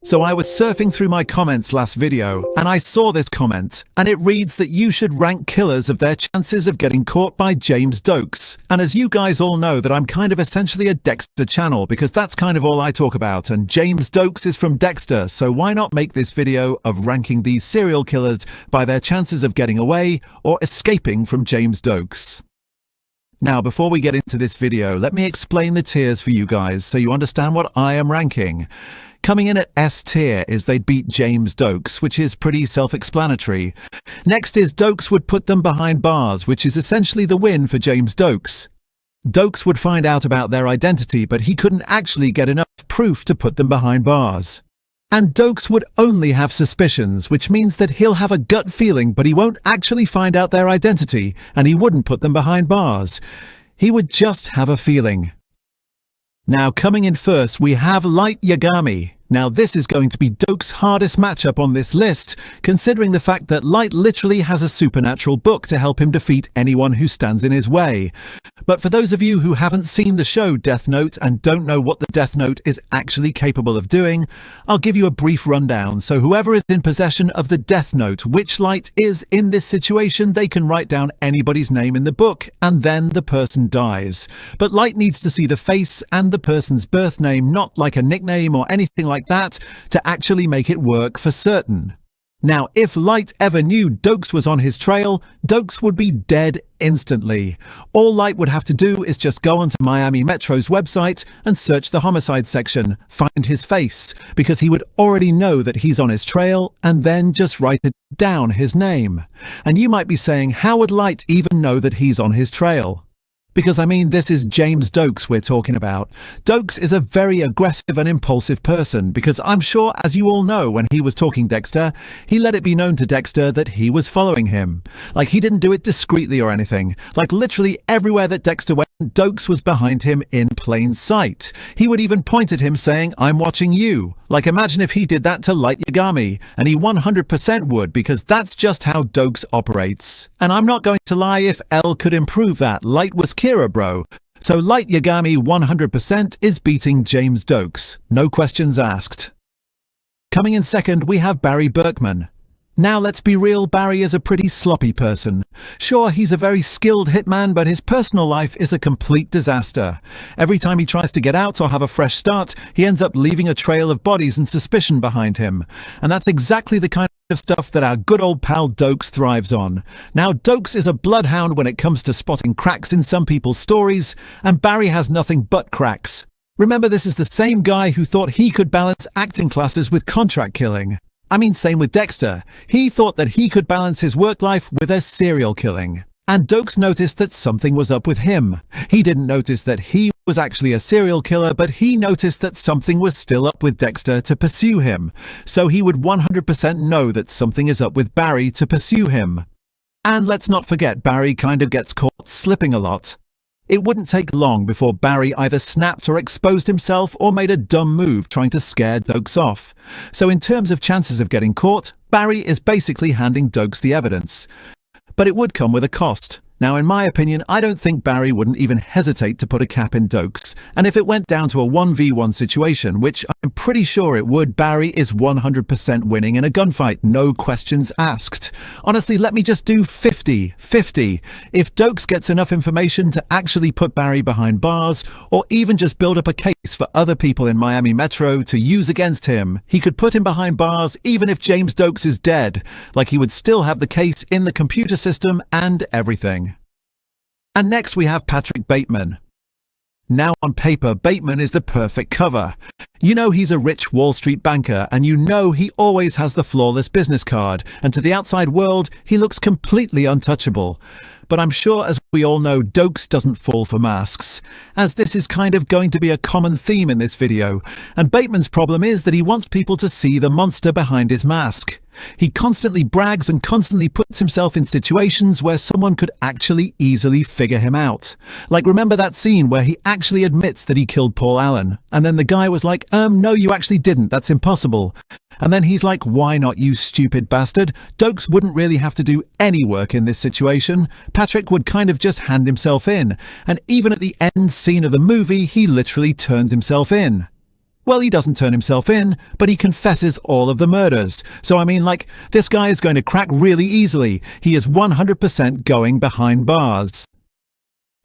So I was surfing through my comments last video, and I saw this comment, and it reads that you should rank killers of their chances of getting caught by James Doakes. And as you guys all know that I'm kind of essentially a Dexter channel, because that's kind of all I talk about, and James Doakes is from Dexter, so why not make this video of ranking these serial killers by their chances of getting away or escaping from James Doakes. Now, before we get into this video, let me explain the tiers for you guys so you understand what I am ranking. Coming in at S tier is they'd beat James Doakes, which is pretty self-explanatory. Next is Doakes would put them behind bars, which is essentially the win for James Doakes. Doakes would find out about their identity, but he couldn't actually get enough proof to put them behind bars. And Doakes would only have suspicions, which means that he'll have a gut feeling, but he won't actually find out their identity, and he wouldn't put them behind bars. He would just have a feeling. Now, coming in first, we have Light Yagami. Now, this is going to be Doakes' hardest matchup on this list, considering the fact that Light literally has a supernatural book to help him defeat anyone who stands in his way. But for those of you who haven't seen the show Death Note and don't know what the Death Note is actually capable of doing, I'll give you a brief rundown. So whoever is in possession of the Death Note, which Light is in this situation, they can write down anybody's name in the book, and then the person dies. But Light needs to see the face and the person's birth name, not like a nickname or anything like that, to actually make it work for certain. Now, if Light ever knew Doakes was on his trail, Doakes would be dead instantly. All Light would have to do is just go onto Miami Metro's website and search the homicide section, find his face, because he would already know that he's on his trail, and then just write it down, his name. And you might be saying, how would Light even know that he's on his trail? Because, I mean, this is James Doakes we're talking about. Doakes is a very aggressive and impulsive person, because I'm sure, as you all know, when he was talking Dexter, he let it be known to Dexter that he was following him. Like, he didn't do it discreetly or anything. Like, literally everywhere that Dexter went, Doakes was behind him in plain sight. He would even point at him saying, "I'm watching you." Like, imagine if he did that to Light Yagami, and he 100% would, because that's just how Doakes operates. And I'm not going to lie, if L could improve that, Light was Kira, bro. So Light Yagami 100% is beating James Doakes. No questions asked. Coming in second, we have Barry Berkman. Now, let's be real, Barry is a pretty sloppy person. Sure, he's a very skilled hitman, but his personal life is a complete disaster. Every time he tries to get out or have a fresh start, he ends up leaving a trail of bodies and suspicion behind him. And that's exactly the kind of stuff that our good old pal Doakes thrives on. Now, Doakes is a bloodhound when it comes to spotting cracks in some people's stories, and Barry has nothing but cracks. Remember, this is the same guy who thought he could balance acting classes with contract killing. I mean, same with Dexter. He thought that he could balance his work life with a serial killing. And Doakes noticed that something was up with him. He didn't notice that he was actually a serial killer, but he noticed that something was still up with Dexter to pursue him. So he would 100% know that something is up with Barry to pursue him. And let's not forget, Barry kind of gets caught slipping a lot. It wouldn't take long before Barry either snapped or exposed himself or made a dumb move trying to scare Doakes off. So in terms of chances of getting caught, Barry is basically handing Doakes the evidence. But it would come with a cost. Now, in my opinion, I don't think Barry wouldn't even hesitate to put a cap in Doakes. And if it went down to a 1v1 situation, which I'm pretty sure it would, Barry is 100% winning in a gunfight, no questions asked. Honestly, let me just do 50-50. If Doakes gets enough information to actually put Barry behind bars, or even just build up a case for other people in Miami Metro to use against him, he could put him behind bars even if James Doakes is dead. Like, he would still have the case in the computer system and everything. And next we have Patrick Bateman. Now, on paper, Bateman is the perfect cover. You know he's a rich Wall Street banker, and you know he always has the flawless business card, and to the outside world, he looks completely untouchable. But I'm sure, as we all know, Doakes doesn't fall for masks, as this is kind of going to be a common theme in this video, and Bateman's problem is that he wants people to see the monster behind his mask. He constantly brags and constantly puts himself in situations where someone could actually easily figure him out. Like, remember that scene where he actually admits that he killed Paul Allen, and then the guy was like, no, you actually didn't, that's impossible. And then he's like, why not, you stupid bastard? Doakes wouldn't really have to do any work in this situation. Patrick would kind of just hand himself in, and even at the end scene of the movie, he literally turns himself in. Well, he doesn't turn himself in, but he confesses all of the murders. So I mean, like, this guy is going to crack really easily. He is 100% going behind bars.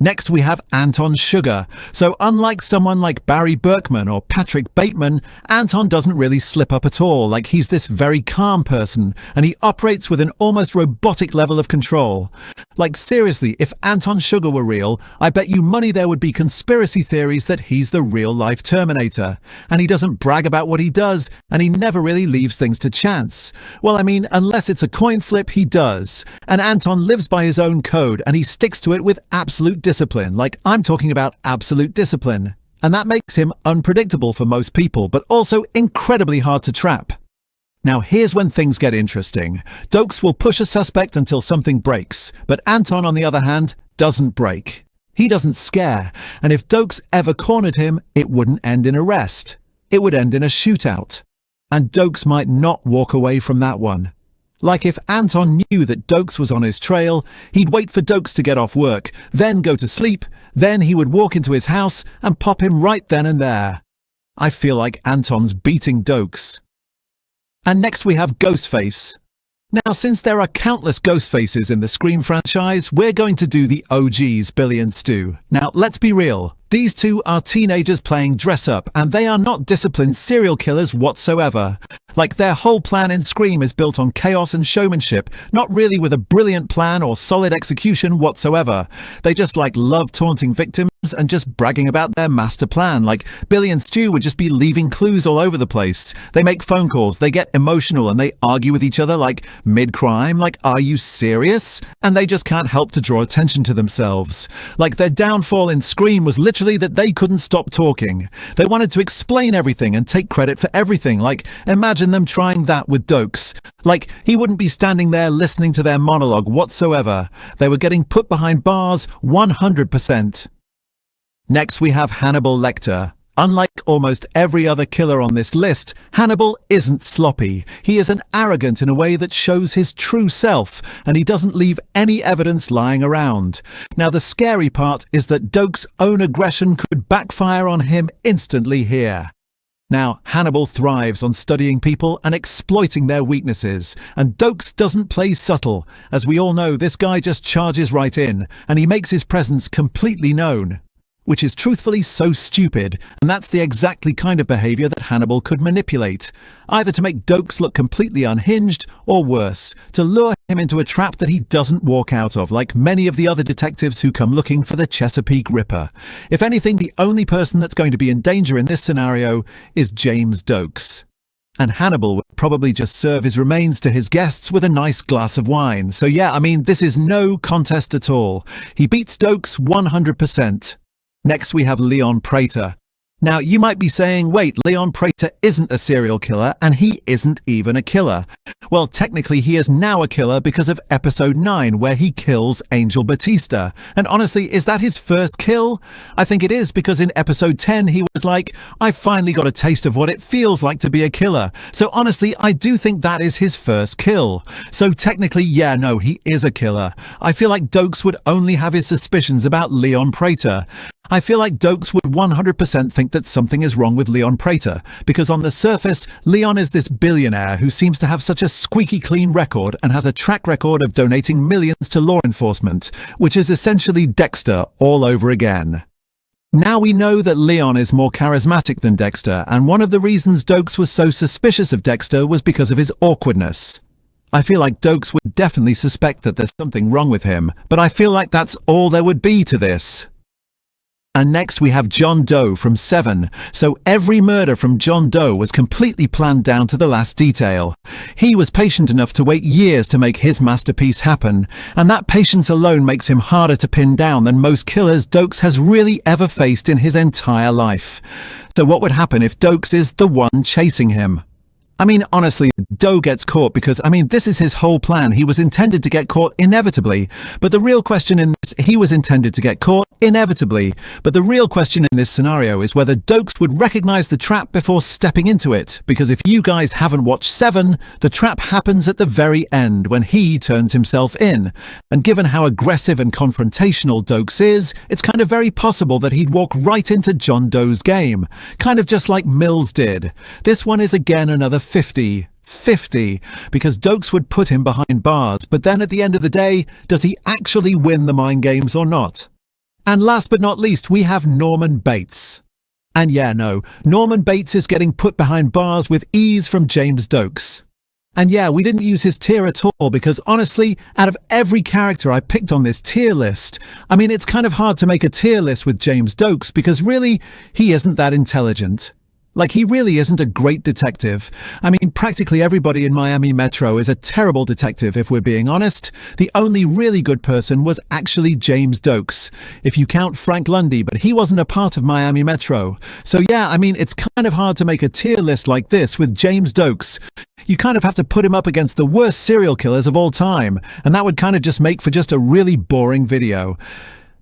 Next, we have Anton Sugar. So unlike someone like Barry Berkman or Patrick Bateman, Anton doesn't really slip up at all. Like, he's this very calm person, and he operates with an almost robotic level of control. Like, seriously, if Anton Sugar were real, I bet you money there would be conspiracy theories that he's the real-life Terminator. And he doesn't brag about what he does, and he never really leaves things to chance. Well, I mean, unless it's a coin flip, he does. And Anton lives by his own code, and he sticks to it with absolute discipline. Like, I'm talking about absolute discipline. And that makes him unpredictable for most people, but also incredibly hard to trap. Now here's when things get interesting. Doakes will push a suspect until something breaks, but Anton, on the other hand, doesn't break. He doesn't scare, and if Doakes ever cornered him, it wouldn't end in arrest. It would end in a shootout. And Doakes might not walk away from that one. Like, if Anton knew that Doakes was on his trail, he'd wait for Doakes to get off work, then go to sleep, then he would walk into his house and pop him right then and there. I feel like Anton's beating Doakes. And next we have Ghostface. Now, since there are countless Ghostfaces in the Scream franchise, we're going to do the OGs, Billy and Stu. Now, let's be real. These two are teenagers playing dress-up, and they are not disciplined serial killers whatsoever. Like, their whole plan in Scream is built on chaos and showmanship, not really with a brilliant plan or solid execution whatsoever. They just love taunting victims and just bragging about their master plan. Like, Billy and Stu would just be leaving clues all over the place. They make phone calls, they get emotional, and they argue with each other mid-crime. Are you serious? And they just can't help to draw attention to themselves. Their downfall in Scream was literally that they couldn't stop talking. They wanted to explain everything and take credit for everything. Imagine them trying that with Doakes. He wouldn't be standing there listening to their monologue whatsoever. They were getting put behind bars 100%. Next we have Hannibal Lecter. Unlike almost every other killer on this list, Hannibal isn't sloppy. He is arrogant in a way that shows his true self, and he doesn't leave any evidence lying around. Now, the scary part is that Doakes' own aggression could backfire on him instantly here. Now, Hannibal thrives on studying people and exploiting their weaknesses, and Doakes doesn't play subtle. As we all know, this guy just charges right in, and he makes his presence completely known. Which is truthfully so stupid, and that's the exactly kind of behavior that Hannibal could manipulate, either to make Doakes look completely unhinged, or worse, to lure him into a trap that he doesn't walk out of, like many of the other detectives who come looking for the Chesapeake Ripper. If anything, the only person that's going to be in danger in this scenario is James Doakes. And Hannibal would probably just serve his remains to his guests with a nice glass of wine. So yeah, I mean, this is no contest at all. He beats Doakes 100%. Next we have Leon Prater. Now, you might be saying, wait, Leon Prater isn't a serial killer, and he isn't even a killer. Well, technically he is now a killer because of episode 9, where he kills Angel Batista. And honestly, is that his first kill? I think it is, because in episode 10 he was like, I finally got a taste of what it feels like to be a killer. So honestly, I do think that is his first kill. So technically, yeah, no, he is a killer. I feel like Doakes would only have his suspicions about Leon Prater. I feel like Doakes would 100% think that something is wrong with Leon Prater, because on the surface, Leon is this billionaire who seems to have such a squeaky clean record and has a track record of donating millions to law enforcement, which is essentially Dexter all over again. Now we know that Leon is more charismatic than Dexter, and one of the reasons Doakes was so suspicious of Dexter was because of his awkwardness. I feel like Doakes would definitely suspect that there's something wrong with him, but I feel like that's all there would be to this. And next we have John Doe from 7. So every murder from John Doe was completely planned down to the last detail. He was patient enough to wait years to make his masterpiece happen, and that patience alone makes him harder to pin down than most killers Doakes has really ever faced in his entire life. So what would happen if Doakes is the one chasing him? I mean, honestly, Doe gets caught because, I mean, this is his whole plan. He was intended to get caught inevitably. But the real question in this, he was intended to get caught inevitably. But the real question in this scenario is whether Doakes would recognize the trap before stepping into it. Because if you guys haven't watched 7, the trap happens at the very end when he turns himself in. And given how aggressive and confrontational Doakes is, it's kind of very possible that he'd walk right into John Doe's game. Kind of just like Mills did. This one is again another 50-50, because Doakes would put him behind bars, but then at the end of the day, does he actually win the mind games or not? And last but not least, we have Norman Bates. And yeah, no, Norman Bates is getting put behind bars with ease from James Doakes. And yeah, we didn't use his tier at all because honestly, out of every character I picked on this tier list, I mean, it's kind of hard to make a tier list with James Doakes because really, he isn't that intelligent. Like, he really isn't a great detective. I mean, practically everybody in Miami Metro is a terrible detective, if we're being honest. The only really good person was actually James Doakes, if you count Frank Lundy, but he wasn't a part of Miami Metro. So yeah, I mean, it's kind of hard to make a tier list like this with James Doakes. You kind of have to put him up against the worst serial killers of all time, and that would kind of just make for just a really boring video.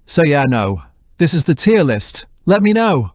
So yeah, no. This is the tier list. Let me know.